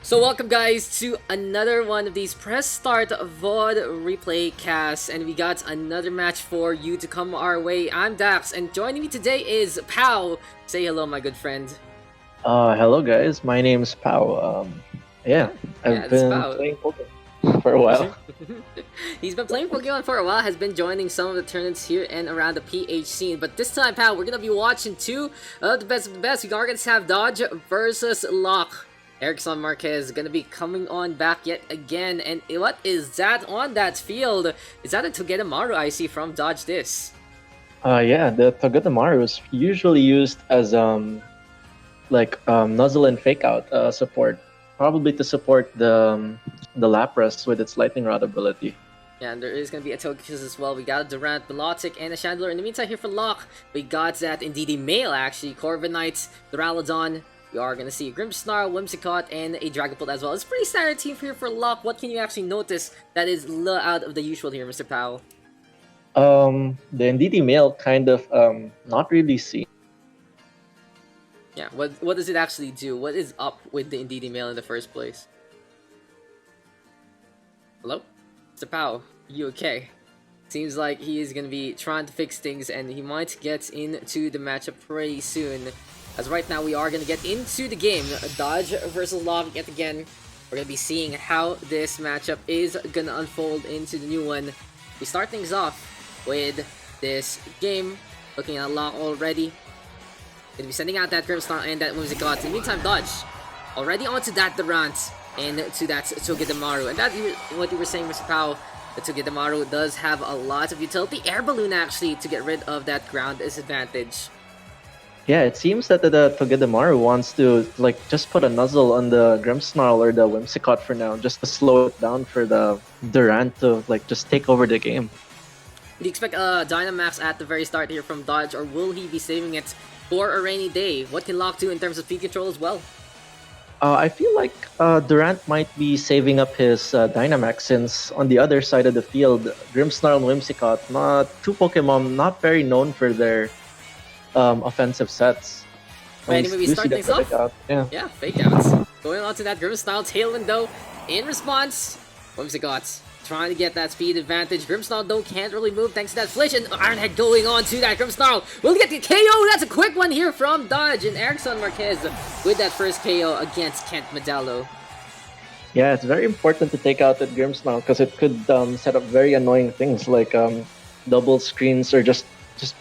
So welcome guys to another one of these press start VOD replay casts, and we got another match for you to come our way. I'm Dax, and joining me today is Pow. Say hello, my good friend. Hello guys, my name's Pao. Yeah, Yeah, I've it's been Pow. playing Pokemon for a while. He's been playing Pokemon for a while, has been joining some of the tournaments here and around the PH scene, but this time, Pow, we're gonna be watching two of the best of the best. We are gonna have Dodge versus Locke. Ericsson Marquez is gonna be coming on back yet again, and what is that on that field? Is that a Togedemaru I see from Dodge this? Yeah, the Togedemaru is usually used as nuzzle and fake out support, probably to support the Lapras with its lightning rod ability. Yeah, and there is going to be a Togekiss as well. We got a Durant, Milotic, and a Chandler. In the meantime, here for Locke, we got that indeed male, actually. Corviknight, Duraludon. We are going to see Grimmsnarl, Whimsicott, and a Dragapult as well. It's a pretty standard team here for Locke. What can you actually notice that is a little out of the usual here, Mr. Powell? The Indeedee male kind of not really seen. Yeah, what does it actually do? What is up with the Indeedee male in the first place? Hello? Mr. Powell, you okay? Seems like he is going to be trying to fix things, and he might get into the matchup pretty soon. As right now, we are going to get into the game. Dodge versus Locke yet again. We're going to be seeing how this matchup is going to unfold into the new one. We start things off with this game. Looking at Locke already. Going to be sending out that Grimmsnarl and that Whimsicott. In the meantime, Dodge already onto that Durant and to that Togedemaru. And that's what you were saying, Mr. Powell. The Togedemaru does have a lot of utility. Air Balloon, actually, to get rid of that ground disadvantage. Yeah, it seems that the Togedemaru wants to just put a nuzzle on the Grimmsnarl or the Whimsicott for now, just to slow it down for the Durant to just take over the game. Do you expect a Dynamax at the very start here from Dodge, or will he be saving it for a rainy day? What can Locke do in terms of speed control as well? I feel like Durant might be saving up his Dynamax, since on the other side of the field, Grimmsnarl and Whimsicott, two Pokemon not very known for their offensive sets. Anyway, we start things off. Yeah, Fake outs. Going on to that Grimmsnarl Tailwind though. In response, Whimsicott trying to get that speed advantage. Grimmsnarl though can't really move thanks to that Flinch, and Ironhead going on to that Grimmsnarl. Will get the KO. That's a quick one here from Dodge, and Ericsson Marquez with that first KO against Kent Medallo. Yeah, it's very important to take out that Grimmsnarl because it could set up very annoying things like double screens or just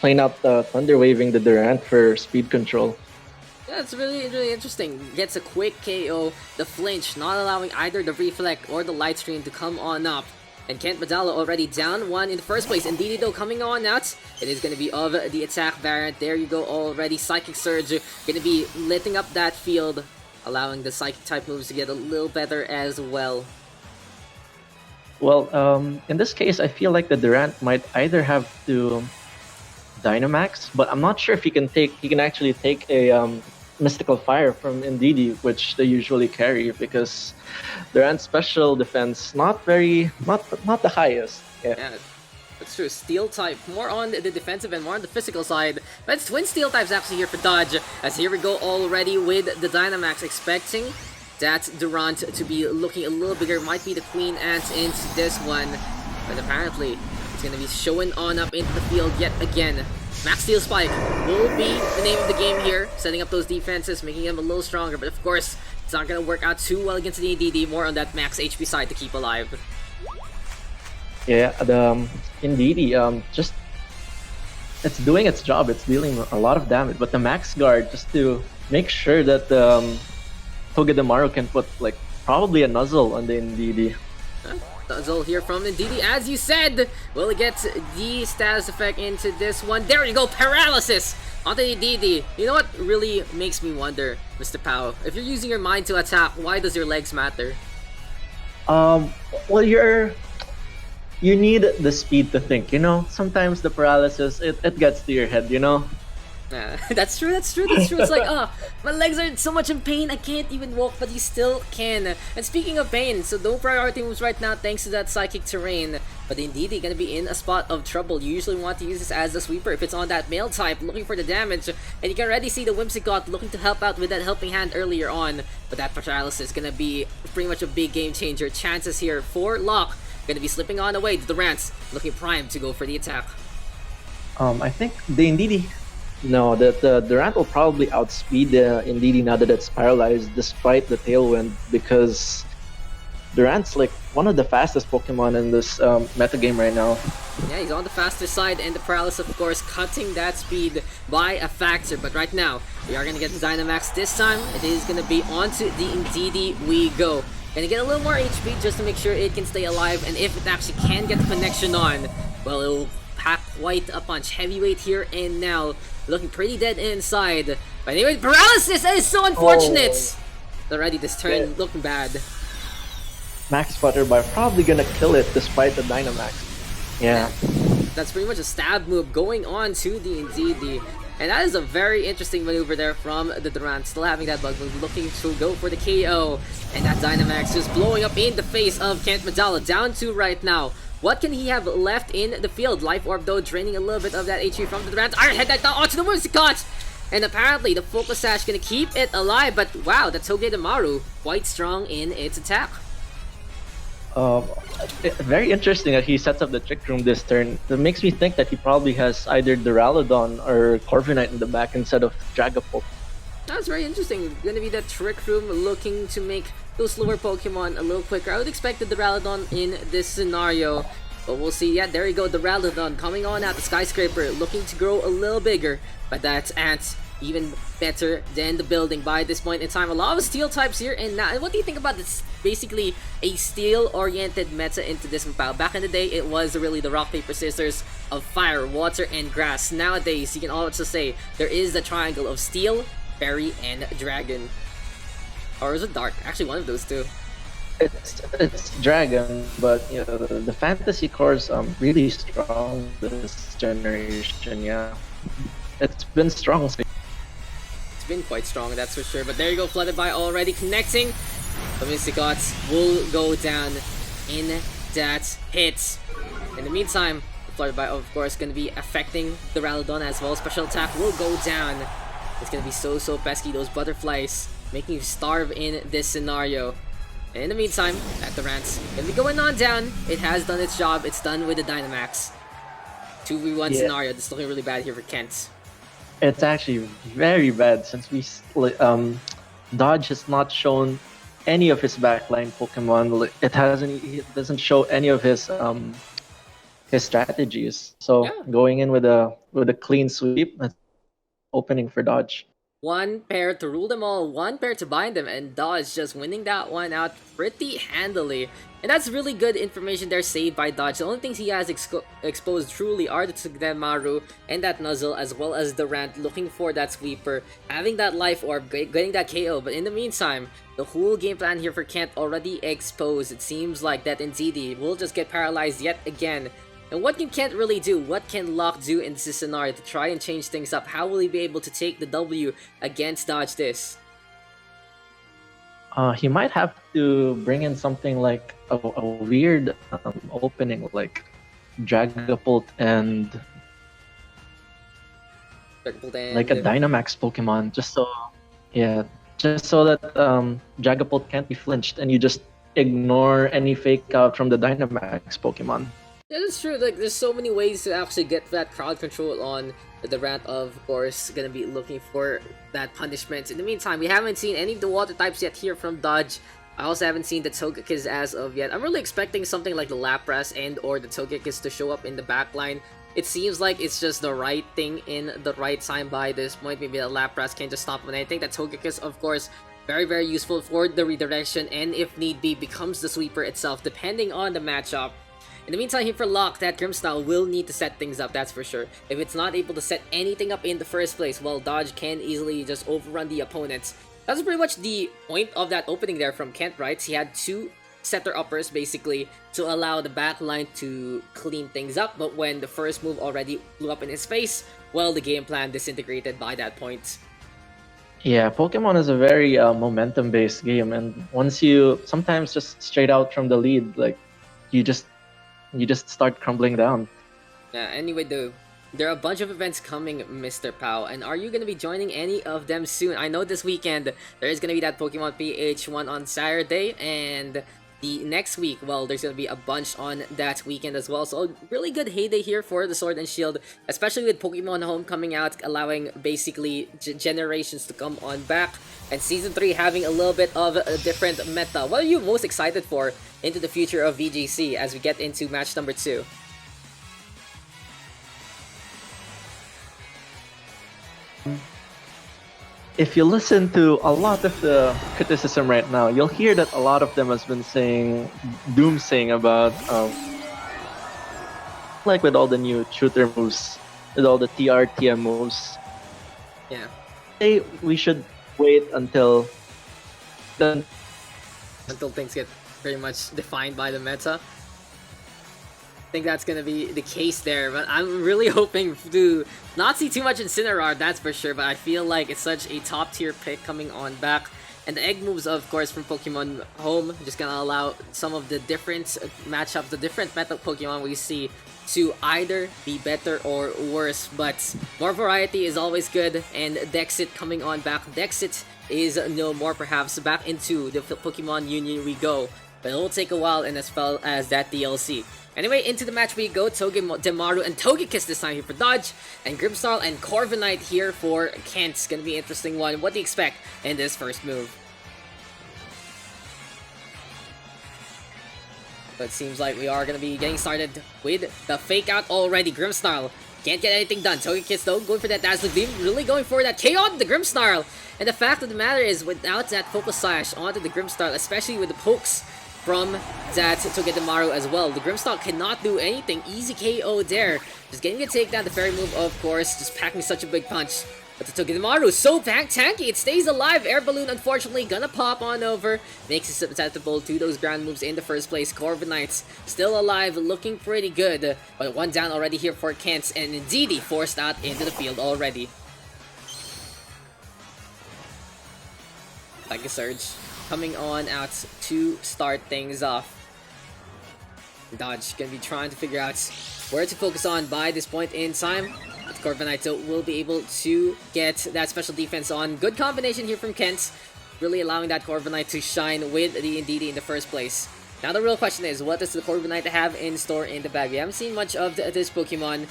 plain out thunder waving the Durant for speed control. Yeah, it's really interesting. Gets a quick KO, the flinch, not allowing either the reflect or the light stream to come on up. And Kent Medallo already down one in the first place. Indeed, though, coming on out, it is going to be of the attack variant. There you go already. Psychic Surge going to be lighting up that field, allowing the Psychic type moves to get a little better as well. Well, in this case, I feel like the Durant might either have to Dynamax, but I'm not sure if he can actually take a Mystical Fire from Indeedee, which they usually carry, because Durant's special defense not the highest. Yeah, that's true. Steel type, more on the defensive and more on the physical side. But it's Twin Steel types actually here for Dodge, as here we go already with the Dynamax, expecting that Durant to be looking a little bigger. Might be the Queen Ant into this one, but apparently it's going to be showing on up into the field yet again. Max Steel Spike will be the name of the game here, setting up those defenses, making them a little stronger, but of course, it's not going to work out too well against the ADD, more on that max HP side to keep alive. Yeah, the Indeedee, it's doing its job, it's dealing a lot of damage, but the Max Guard, just to make sure that Togedemaru can put probably a nuzzle on the Indeedee. Nuzzle here from Indeedee, as you said, will get the status effect into this one. There you go, paralysis onto Indeedee. You know what really makes me wonder, Mr. Powell? If you're using your mind to attack, why does your legs matter? Well, you need the speed to think, Sometimes the paralysis, it gets to your head, That's true, that's true, that's true. It's like, my legs are so much in pain, I can't even walk, but you still can. And speaking of pain, so no priority moves right now thanks to that psychic terrain. But indeed, you're gonna be in a spot of trouble. You usually want to use this as a sweeper if it's on that male type, looking for the damage. And you can already see the Whimsicott looking to help out with that helping hand earlier on. But that paralysis is gonna be pretty much a big game changer. Chances here for Locke. Gonna be slipping on away to the Rants, looking primed to go for the attack. I think the Indeedee. No, the Durant will probably outspeed the Indeedee now that it's paralyzed, despite the Tailwind, because Durant's like one of the fastest Pokemon in this meta game right now. Yeah, he's on the faster side, and the Paralysis, of course, cutting that speed by a factor. But right now, we are going to get the Dynamax this time. It is going to be onto the Indeedee we go. Gonna get a little more HP just to make sure it can stay alive, and if it actually can get the connection on, well, it'll pack quite a punch. Heavyweight here and now, looking pretty dead inside. But anyway, Paralysis, that is so unfortunate! Already this turn looking bad. Max Butterby probably gonna kill it despite the Dynamax. Yeah. That's pretty much a stab move going on to the Indeedee. And that is a very interesting maneuver there from the Durant, still having that bug move, looking to go for the KO. And that Dynamax just blowing up in the face of Kent Medallo, down to right now. What can he have left in the field? Life Orb though, draining a little bit of that HP from the Durant. Iron Head that down onto the Whimsicott! And apparently the Focus Sash gonna keep it alive, but wow, the Togedemaru quite strong in its attack. Very interesting that he sets up the Trick Room this turn. That makes me think that he probably has either Duraludon or Corviknight in the back instead of Dragapult. That's very interesting. Gonna be that Trick Room looking to make those slower Pokemon a little quicker. I would expect the Duraludon in this scenario, but we'll see. Yeah, there you go, the Duraludon coming on out the Skyscraper, looking to grow a little bigger, but that's Ant even better than the building by this point in time. A lot of steel types here, and now, what do you think about this? Basically a steel-oriented meta into this mobile. Back in the day, it was really the rock, paper, scissors of fire, water, and grass. Nowadays, you can also say there is the triangle of steel, fairy, and dragon. Or is it dark? Actually, one of those two. It's dragon, but you know the fantasy core's really strong this generation. Yeah, it's been strong. Been quite strong, that's for sure. But there you go, Flooded by already connecting. The Whimsicots will go down in that hit. In the meantime, the Flooded by, of course, going to be affecting the Duraludon as well. Special attack will go down. It's going to be so pesky. Those butterflies making you starve in this scenario. And in the meantime, at the Rants, going to be going on down. It has done its job. It's done with the Dynamax. 2v1 scenario. This is looking really bad here for Kent. It's actually very bad since Dodge has not shown any of his backline Pokemon. It doesn't show any of his strategies. So going in with a clean sweep, that's opening for Dodge. One pair to rule them all, one pair to bind them, and Dodge just winning that one out pretty handily. And that's really good information there saved by Dodge. The only things he has exposed truly are the Togedemaru and that Nuzzle, as well as the Rant, looking for that sweeper, having that Life Orb, getting that KO. But in the meantime, the whole game plan here for Kent already exposed. It seems like that Indeedee will just get paralyzed yet again. And what can Kent really do? What can Locke do in this scenario to try and change things up? How will he be able to take the W against Dodge this? He might have to bring in something like a weird opening, like Dragapult and like a Dynamax Pokemon, just so that Dragapult can't be flinched and you just ignore any fake out from the Dynamax Pokemon. That is true. Like, there's so many ways to actually get that crowd control on. The Rant, of course, gonna be looking for that punishment. In the meantime, we haven't seen any of the water types yet here from Dodge. I also haven't seen the Togekiss as of yet. I'm really expecting something like the Lapras and or the Togekiss to show up in the backline. It seems like it's just the right thing in the right time by this point. Maybe the Lapras can just stop him. And I think that Togekiss, of course, very useful for the redirection, and if need be, becomes the sweeper itself, depending on the matchup. In the meantime, here for Locke, that Grimmsnarl will need to set things up, that's for sure. If it's not able to set anything up in the first place, well, Dodge can easily just overrun the opponents. That's pretty much the point of that opening there from Kent, right? He had two setter uppers basically to allow the backline to clean things up, but when the first move already blew up in his face, well, the game plan disintegrated by that point. Yeah, Pokemon is a very momentum-based game, and once you sometimes just straight out from the lead, like you just start crumbling down. Yeah, anyway, there are a bunch of events coming, Mr. Pao, and are you going to be joining any of them soon? I know this weekend there is going to be that Pokemon PH1 on Saturday, and the next week, well, there's going to be a bunch on that weekend as well. So a really good heyday here for the Sword and Shield, especially with Pokemon Home coming out, allowing basically generations to come on back, and Season 3 having a little bit of a different meta. What are you most excited for into the future of VGC as we get into match number 2? If you listen to a lot of the criticism right now, you'll hear that a lot of them has been saying, doomsaying about, like with all the new shooter moves, with all the TRTM moves. Yeah. We should wait until things get pretty much defined by the meta. I think that's gonna be the case there, but I'm really hoping to not see too much Incineroar, that's for sure, but I feel like it's such a top tier pick coming on back. And the egg moves, of course, from Pokemon Home, just gonna allow some of the different matchups, the different meta Pokemon we see to either be better or worse, but more variety is always good, and Dexit coming on back. Dexit is no more perhaps back into the Pokemon Union we go, but it will take a while, and as well as that DLC. Anyway, into the match we go. Togedemaru and Togekiss this time here for Dodge, and Grimmsnarl and Corviknight here for Kent. It's gonna be an interesting one. What do you expect in this first move? But it seems like we are gonna be getting started with the fake out already. Grimmsnarl can't get anything done. Togekiss though, going for that Dazzling Gleam, really going for that KO on the Grimmsnarl. And the fact of the matter is, without that Focus Slash onto the Grimmsnarl, especially with the pokes from that Togedemaru as well, the Grimmsnarl cannot do anything. Easy KO there. Just getting a takedown, the fairy move, of course, just packing such a big punch. But the Togedemaru so tanky, it stays alive. Air Balloon, unfortunately, gonna pop on over. Makes it susceptible to those ground moves in the first place. Corviknight still alive, looking pretty good. But one down already here for Kent, and Indeedee forced out into the field already. Like a surge coming on out to start things off. Dodge gonna be trying to figure out where to focus on by this point in time. But Corviknight will be able to get that special defense on. Good combination here from Kent, really allowing that Corviknight to shine with the Indeedee in the first place. Now the real question is, what does the Corviknight have in store in the bag? We haven't seen much of this Pokemon.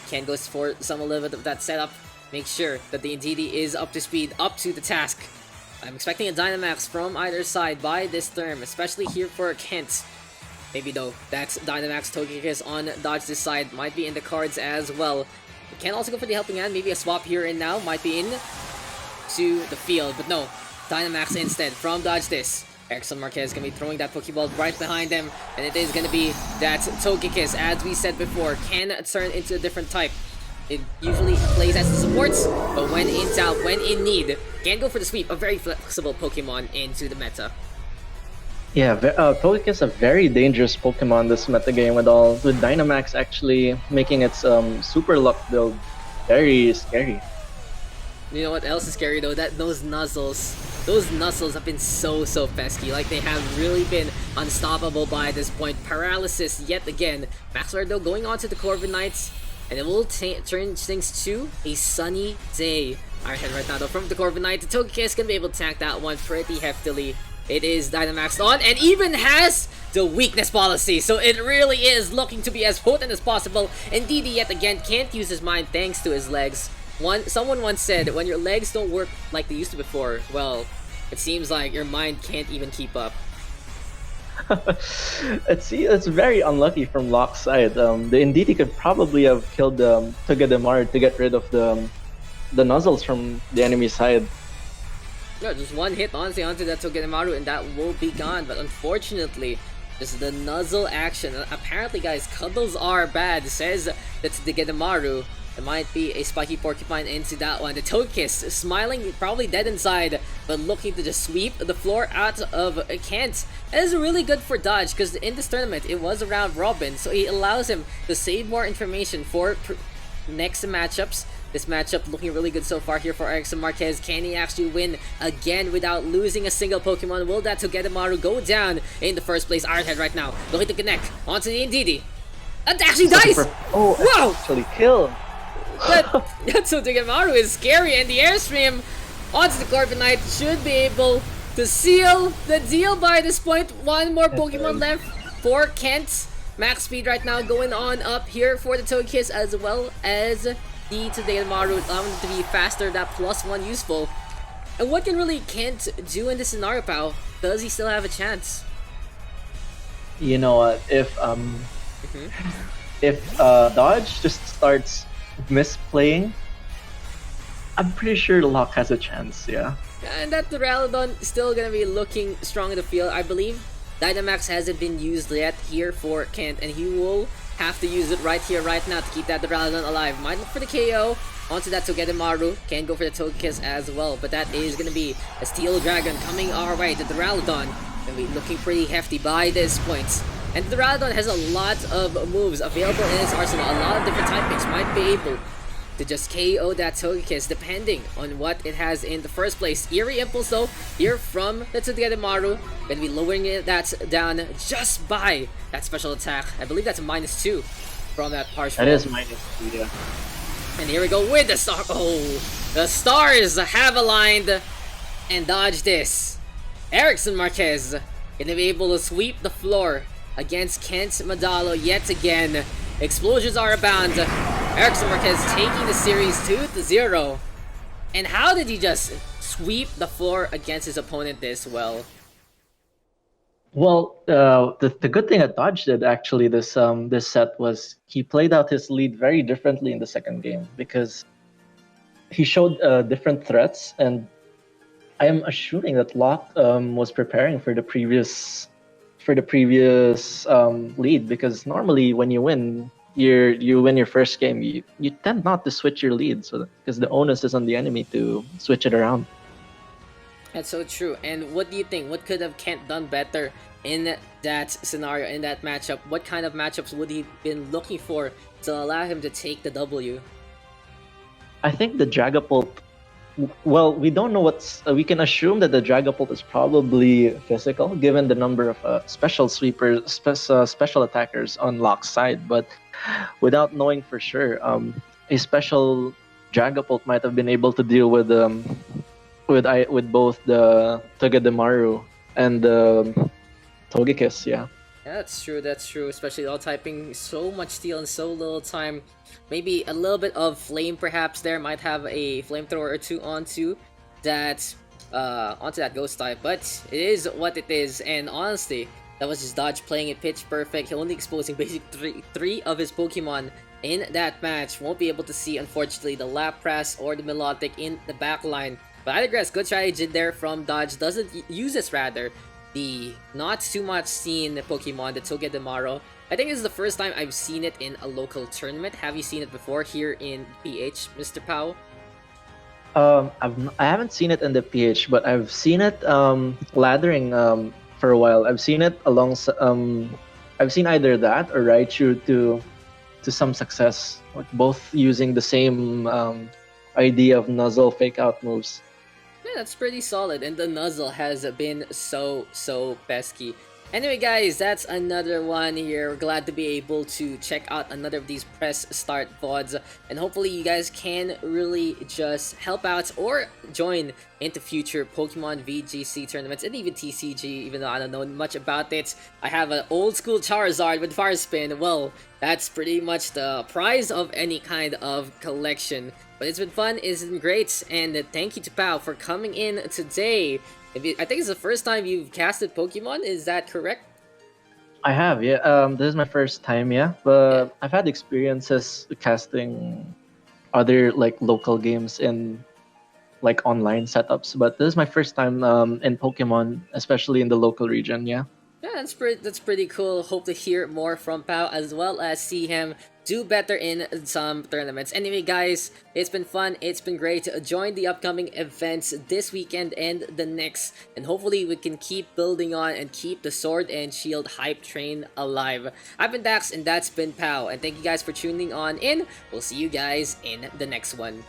Ken goes for a little bit of that setup. Make sure that the Indeedee is up to speed, up to the task. I'm expecting a Dynamax from either side by this term, especially here for Kent. Maybe though, that Dynamax Togekiss on Dodge this side might be in the cards as well. We can also go for the helping hand, maybe a swap here and now might be in to the field, but no, Dynamax instead from Dodge this. Ericsson Marquez gonna be throwing that Pokeball right behind them, and it is gonna be that Togekiss, as we said before, can turn into a different type. It usually plays as the supports, but when in doubt, when in need, can go for the sweep. A very flexible Pokemon into the meta. Yeah, Togekiss is a very dangerous Pokemon this meta game with Dynamax actually making its Super Luck build very scary. You know what else is scary though? Those Nuzzles have been so pesky. Like, they have really been unstoppable by this point. Paralysis yet again. Maxwell though going on to the Corviknight, and it will turn things to a sunny day. Alright, right now though from the Corviknight, the Togekiss gonna be able to tank that one pretty heftily. It is Dynamaxed on, and even has the weakness policy, so it really is looking to be as potent as possible. Indeedee yet again can't use his mind thanks to his legs. Someone once said, when your legs don't work like they used to before, well, it seems like your mind can't even keep up. It's very unlucky from Locke's side. The Indeedee could probably have killed Togedemaru to get rid of the Nuzzles from the enemy side. Yeah, just one hit honestly onto that Togedemaru and that will be gone, but unfortunately, just the Nuzzle action. Apparently guys, cuddles are bad, says that Togedemaru. It might be a spiky porcupine into that one. The Togekiss smiling, probably dead inside, but looking to just sweep the floor out of Kent. That is really good for Dodge because in this tournament it was around Robin, so it allows him to save more information for next matchups. This matchup looking really good so far here for Ericsson Marquez. Can he actually win again without losing a single Pokemon? Will that Togedemaru go down in the first place? Ironhead right now looking to connect onto the Indeedee. That actually dies! Wow! Actually kill. That Togedemaru is scary, and the Airstream onto the Corviknight should be able to seal the deal by this point. One more Pokemon left for Kent. Max speed right now going on up here for the Togekiss as well as the Togedemaru, allowing it to be faster, that +1 useful. And what can really Kent do in this scenario, pal? Does he still have a chance? You know what? If Dodge just starts misplaying, I'm pretty sure Locke has a chance. Yeah. And that Duraludon still gonna be looking strong in the field, I believe. Dynamax hasn't been used yet here for Kent, and he will have to use it right here, right now to keep that Duraludon alive. Might look for the KO onto that Togedemaru. Can go for the Togekiss as well, but that is going to be a Steel Dragon coming our way. The Duraludon going to be looking pretty hefty by this point. And the Duraludon has a lot of moves available in its arsenal. A lot of different typings might be able to just KO that Togekiss depending on what it has in the first place. Eerie Impulse though, here from the Togedemaru, gonna be lowering that down just by that special attack. I believe that's a -2 from that partial. That is -2, yeah. And here we go with the star. Oh, the stars have aligned and dodge this. Ericsson Marquez gonna be able to sweep the floor against Kent Medallo yet again. Explosions are abound. Ericsson Marquez taking the series 2-0. And how did he just sweep the floor against his opponent this well? Well, the good thing that Dodge did actually this set was he played out his lead very differently in the second game because he showed different threats, and I am assuming that Locke was preparing for the previous lead, because normally when you win your first game, you tend not to switch your lead, so because the onus is on the enemy to switch it around. That's so true. And what do you think? What could have Kent done better in that scenario, in that matchup? What kind of matchups would he been looking for to allow him to take the W? I think the Dragapult. Well, we don't know what's. We can assume that the Dragapult is probably physical, given the number of special sweepers, special attackers on Locke's side. But without knowing for sure, a special Dragapult might have been able to deal with both the Togedemaru and the Togekiss. Yeah. That's true, that's true. Especially all typing so much steel in so little time. Maybe a little bit of flame perhaps there. Might have a flamethrower or two onto that ghost type. But it is what it is. And honestly, that was just Dodge playing it pitch perfect. He only exposing basically three of his Pokemon in that match. Won't be able to see, unfortunately, the Lapras or the Melodic in the back line. But I digress. Good strategy there from Dodge. Doesn't use this rather. The not too much seen Pokemon, the Togedemaru. I think this is the first time I've seen it in a local tournament. Have you seen it before here in PH, Mr. Pao? I haven't seen it in the PH, but I've seen it laddering for a while. I've seen it alongside. I've seen either that or Raichu to some success, like both using the same idea of nuzzle fake out moves. Yeah, that's pretty solid, and the nuzzle has been so pesky. Anyway guys, that's another one here. We're glad to be able to check out another of these press start VODs, and hopefully you guys can really just help out or join into future Pokemon VGC tournaments and even TCG, even though I don't know much about it. I have an old school Charizard with Fire Spin. Well, that's pretty much the prize of any kind of collection. But it's been fun, it's been great, and thank you to Pao for coming in today. I think it's the first time you've casted Pokemon, is that correct? I have, yeah. This is my first time, yeah. But I've had experiences casting other like local games in like online setups. But this is my first time in Pokemon, especially in the local region, yeah. Yeah, that's pretty cool. Hope to hear more from Pau as well as see him do better in some tournaments. Anyway, guys, it's been fun. It's been great. Join the upcoming events this weekend and the next, and hopefully we can keep building on and keep the Sword and Shield hype train alive. I've been Dax, and that's been Pau, and thank you guys for tuning on in. We'll see you guys in the next one.